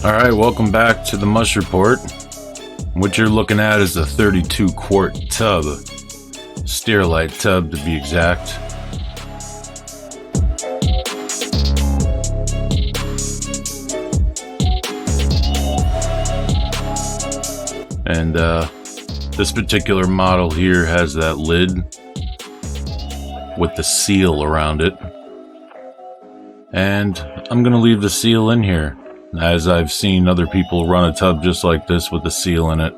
Alright, welcome back to the Mush Report. What you're looking at is a 32 quart tub, Sterilite tub to be exact. And this particular model here has that lid with the seal around it. And I'm going to leave the seal in here, as I've seen other people run a tub just like this with the seal in it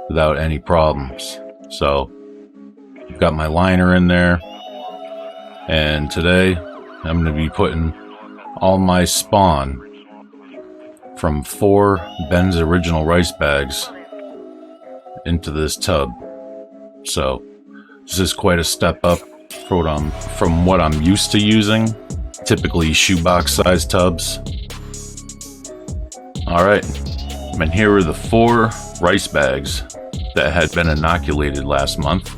without any problems. So I've got my liner in there, and today I'm going to be putting all my spawn from 4 Ben's original rice bags into this tub. So this is quite a step up from what I'm used to using, typically shoebox size tubs. Alright, and here are the 4 rice bags that had been inoculated last month,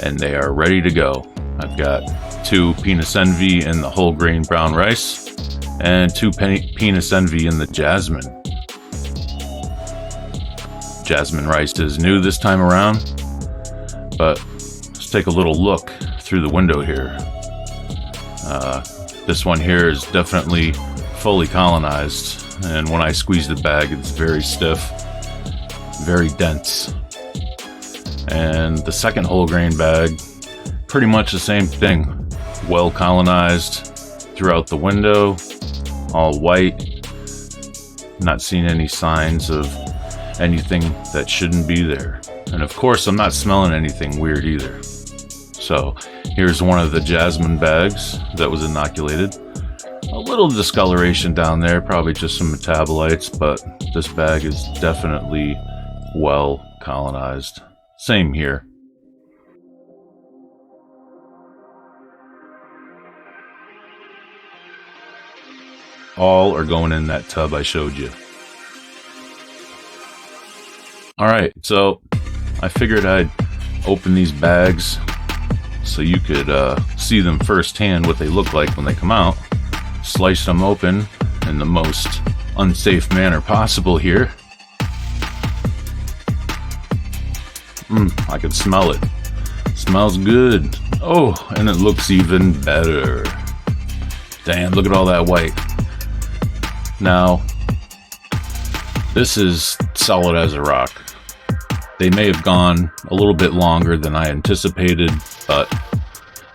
and they are ready to go. I've got 2 Penis Envy in the whole grain brown rice, and 2 Penis Envy in the jasmine. Jasmine rice is new this time around, but let's take a little look through the window here. This one here is definitely fully colonized, and when I squeeze the bag, it's very stiff, very dense. And the second whole grain bag, pretty much the same thing. Well colonized throughout the window, all white, not seeing any signs of anything that shouldn't be there. And of course, I'm not smelling anything weird either. So here's one of the jasmine bags that was inoculated. A little discoloration down there, probably just some metabolites, but this bag is definitely well colonized. Same here. All are going in that tub I showed you. Alright, so I figured I'd open these bags so you could see them firsthand, what they look like when they come out. Slice them open in the most unsafe manner possible here. I can smell it. Smells good. Oh, and it looks even better. Damn, look at all that white. Now, this is solid as a rock. They may have gone a little bit longer than I anticipated, but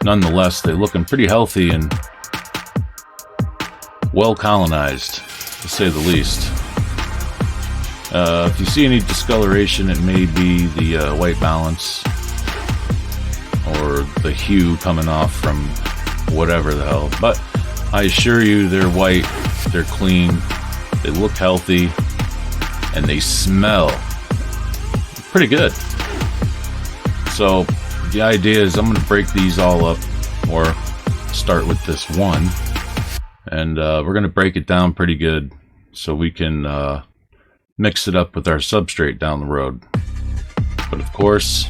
nonetheless, they're looking pretty healthy and well colonized, to say the least. If you see any discoloration, it may be the white balance or the hue coming off from whatever the hell. But I assure you, they're white, they're clean, they look healthy, and they smell pretty good. So the idea is I'm going to break these all up, or start with this one, and we're going to break it down pretty good so we can mix it up with our substrate down the road. But of course,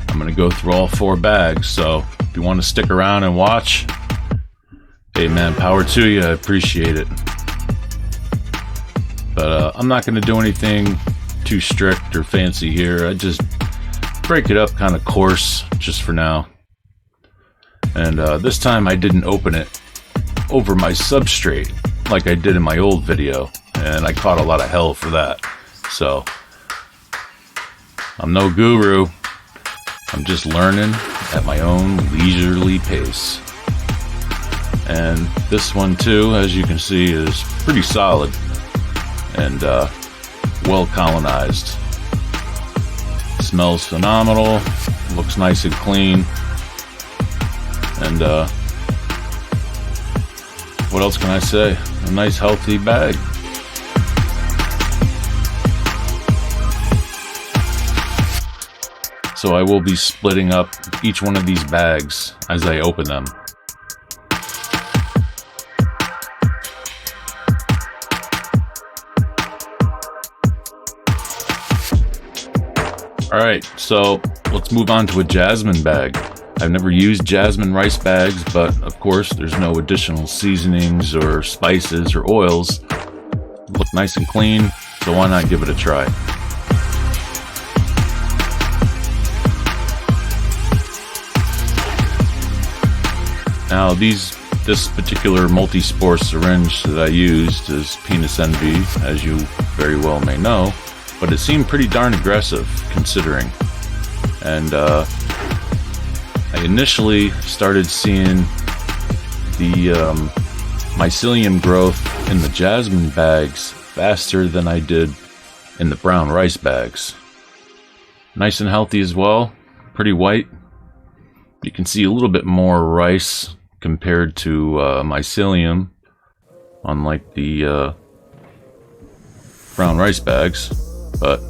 I'm going to go through all 4 bags, so if you want to stick around and watch, hey man, power to you, I appreciate it. But I'm not going to do anything too strict or fancy here. I just break it up kind of coarse just for now. And this time I didn't open it over my substrate like I did in my old video, and I caught a lot of hell for that. So I'm no guru, I'm just learning at my own leisurely pace. And this one too, as you can see, is pretty solid and well colonized. Smells phenomenal, looks nice and clean, and what else can I say? A nice healthy bag. So I will be splitting up each one of these bags as I open them. Alright, so let's move on to a jasmine bag. I've never used jasmine rice bags, but of course there's no additional seasonings or spices or oils look nice and clean, so why not give it a try? Now this particular multi-spore syringe that I used is Penis Envy, as you very well may know, but it seemed pretty darn aggressive considering. And I initially started seeing the mycelium growth in the jasmine bags faster than I did in the brown rice bags. Nice and healthy as well, pretty white. You can see a little bit more rice compared to mycelium, unlike the brown rice bags. But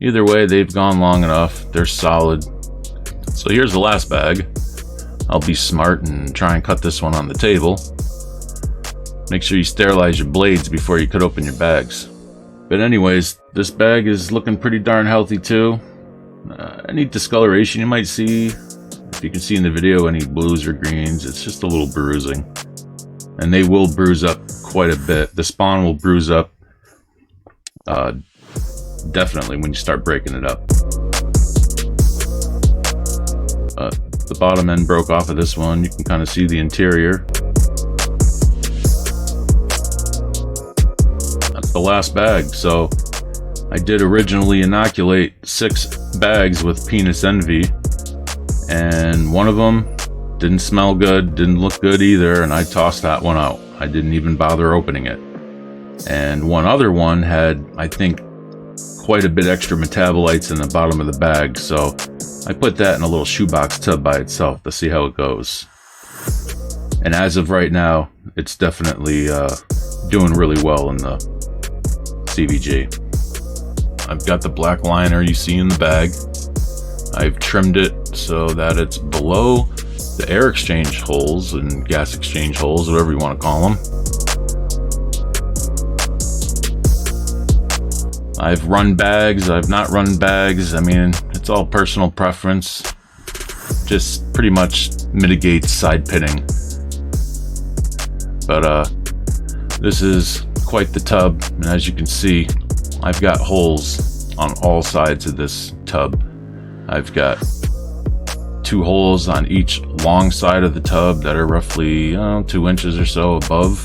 either way, they've gone long enough. They're solid. So here's the last bag. I'll be smart and try and cut this one on the table. Make sure you sterilize your blades before you cut open your bags. But anyways, this bag is looking pretty darn healthy too. Any discoloration you might see, if you can see in the video, any blues or greens, it's just a little bruising. And they will bruise up quite a bit. The spawn will bruise up definitely when you start breaking it up. The bottom end broke off of this one. You can kind of see the interior. That's the last bag. So I did originally inoculate 6 bags with Penis Envy, and one of them didn't smell good, didn't look good either, and I tossed that one out. I didn't even bother opening it. And one other one had, I think, quite a bit extra metabolites in the bottom of the bag, so I put that in a little shoebox tub by itself to see how it goes. And as of right now, it's definitely doing really well in the CVG. I've got the black liner you see in the bag. I've trimmed it so that it's below the air exchange holes and gas exchange holes, whatever you want to call them. I've run bags, I've not run bags. I mean, it's all personal preference. Just pretty much mitigates side pinning. But this is quite the tub, and as you can see, I've got holes on all sides of this tub. I've got 2 holes on each long side of the tub that are roughly 2 inches or so above.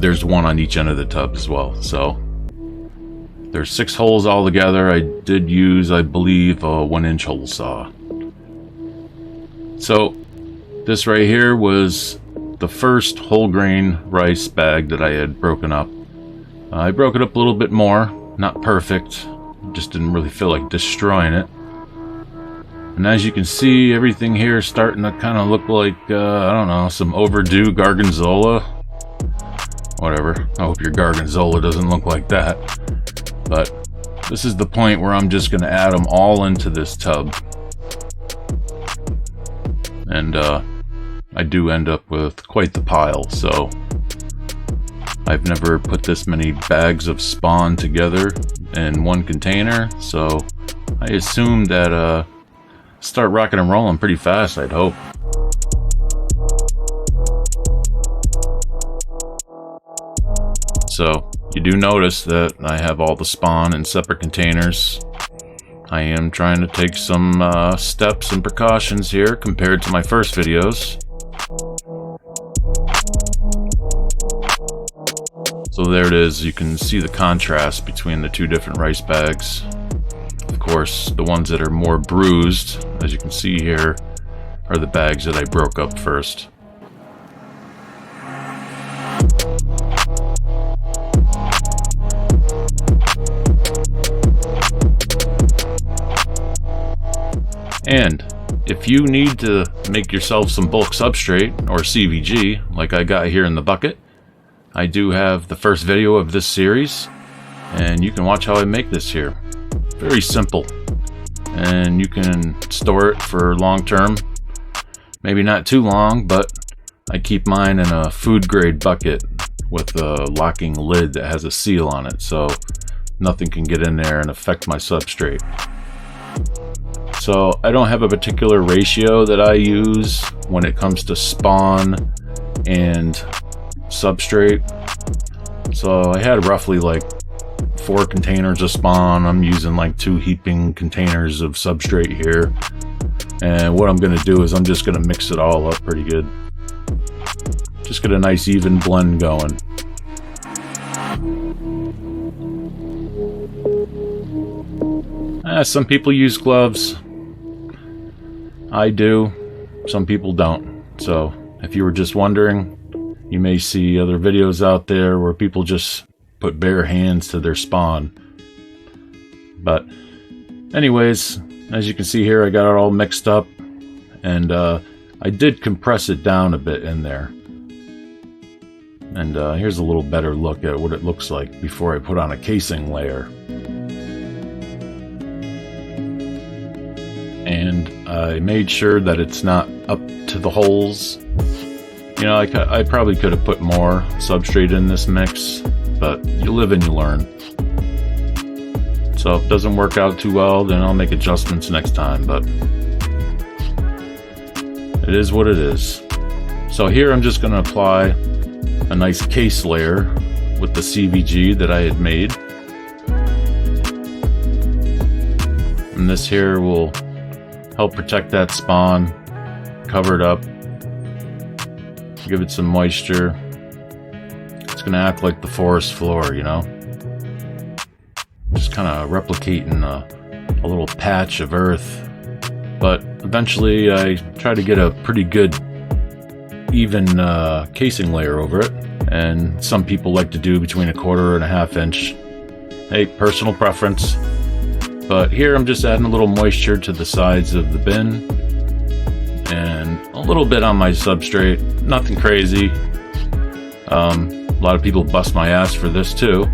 There's 1 on each end of the tub as well. So there's 6 holes all together. I did use, I believe, a 1-inch hole saw. So this right here was the first whole grain rice bag that I had broken up. I broke it up a little bit more, not perfect, just didn't really feel like destroying it. And as you can see, everything here is starting to kind of look like, I don't know, some overdue Gorgonzola. Whatever, I hope your Gorgonzola doesn't look like that. But this is the point where I'm just going to add them all into this tub. And I do end up with quite the pile, so I've never put this many bags of spawn together in one container, so I assume that start rocking and rolling pretty fast, I'd hope. So you do notice that I have all the spawn in separate containers. I am trying to take some steps and precautions here compared to my first videos. So there it is, you can see the contrast between the 2 different rice bags. Of course, the ones that are more bruised, as you can see here, are the bags that I broke up first. And if you need to make yourself some bulk substrate or CVG like I got here in the bucket, I do have the first video of this series, and you can watch how I make this here. Very simple, and you can store it for long term. Maybe not too long, but I keep mine in a food grade bucket with a locking lid that has a seal on it, so nothing can get in there and affect my substrate. So I don't have a particular ratio that I use when it comes to spawn and substrate. So I had roughly like 4 containers of spawn. I'm using like 2 heaping containers of substrate here. And what I'm going to do is I'm just going to mix it all up pretty good. Just get a nice even blend going. Some people use gloves. I do. Some people don't. So if you were just wondering, you may see other videos out there where people just put bare hands to their spawn. But anyways, as you can see here, I got it all mixed up, and I did compress it down a bit in there. And here's a little better look at what it looks like before I put on a casing layer. And I made sure that it's not up to the holes. You know, I probably could have put more substrate in this mix, but you live and you learn. So if it doesn't work out too well, then I'll make adjustments next time, but it is what it is. So here I'm just going to apply a nice case layer with the CVG that I had made. And this here will help protect that spawn, cover it up, give it some moisture. It's going to act like the forest floor, you know? Just kind of replicating a little patch of earth. But eventually I try to get a pretty good even casing layer over it. And some people like to do between 1/4 and 1/2 inch. Hey, personal preference. But here I'm just adding a little moisture to the sides of the bin. And a little bit on my substrate. Nothing crazy. A lot of people bust my ass for this too.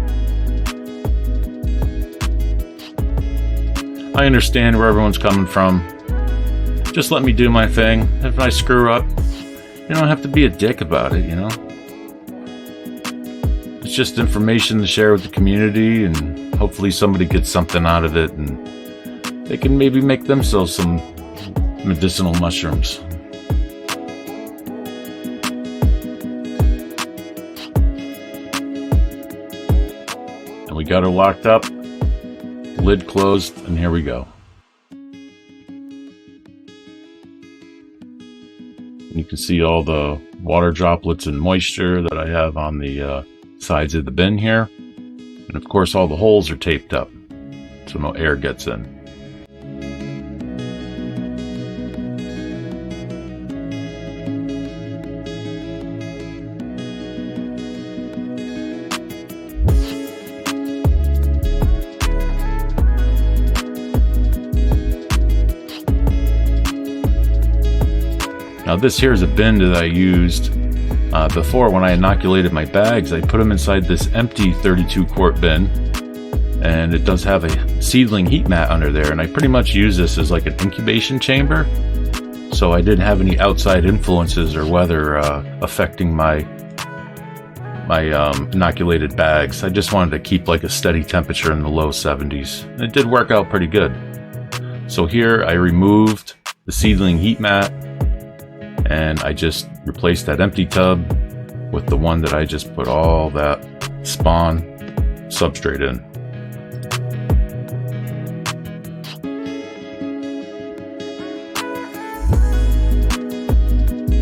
I understand where everyone's coming from. Just let me do my thing. If I screw up, you don't have to be a dick about it, you know? It's just information to share with the community, and hopefully somebody gets something out of it, and they can maybe make themselves some medicinal mushrooms. And we got her locked up, lid closed, and here we go. You can see all the water droplets and moisture that I have on the sides of the bin here. And of course all the holes are taped up so no air gets in. Now this here is a bin that I used before when I inoculated my bags. I put them inside this empty 32 quart bin, and it does have a seedling heat mat under there, and I pretty much use this as like an incubation chamber, so I didn't have any outside influences or weather affecting my inoculated bags. I just wanted to keep like a steady temperature in the low 70s. And it did work out pretty good. So here I removed the seedling heat mat, and I just replaced that empty tub with the one that I just put all that spawn substrate in.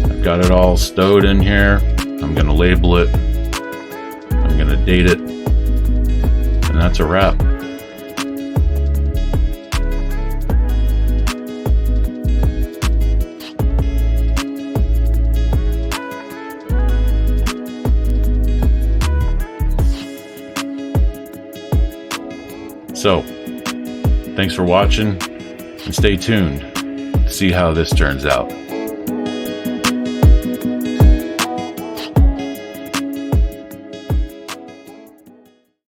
I've got it all stowed in here. I'm going to label it. I'm going to date it. And that's a wrap. So, thanks for watching, and stay tuned to see how this turns out.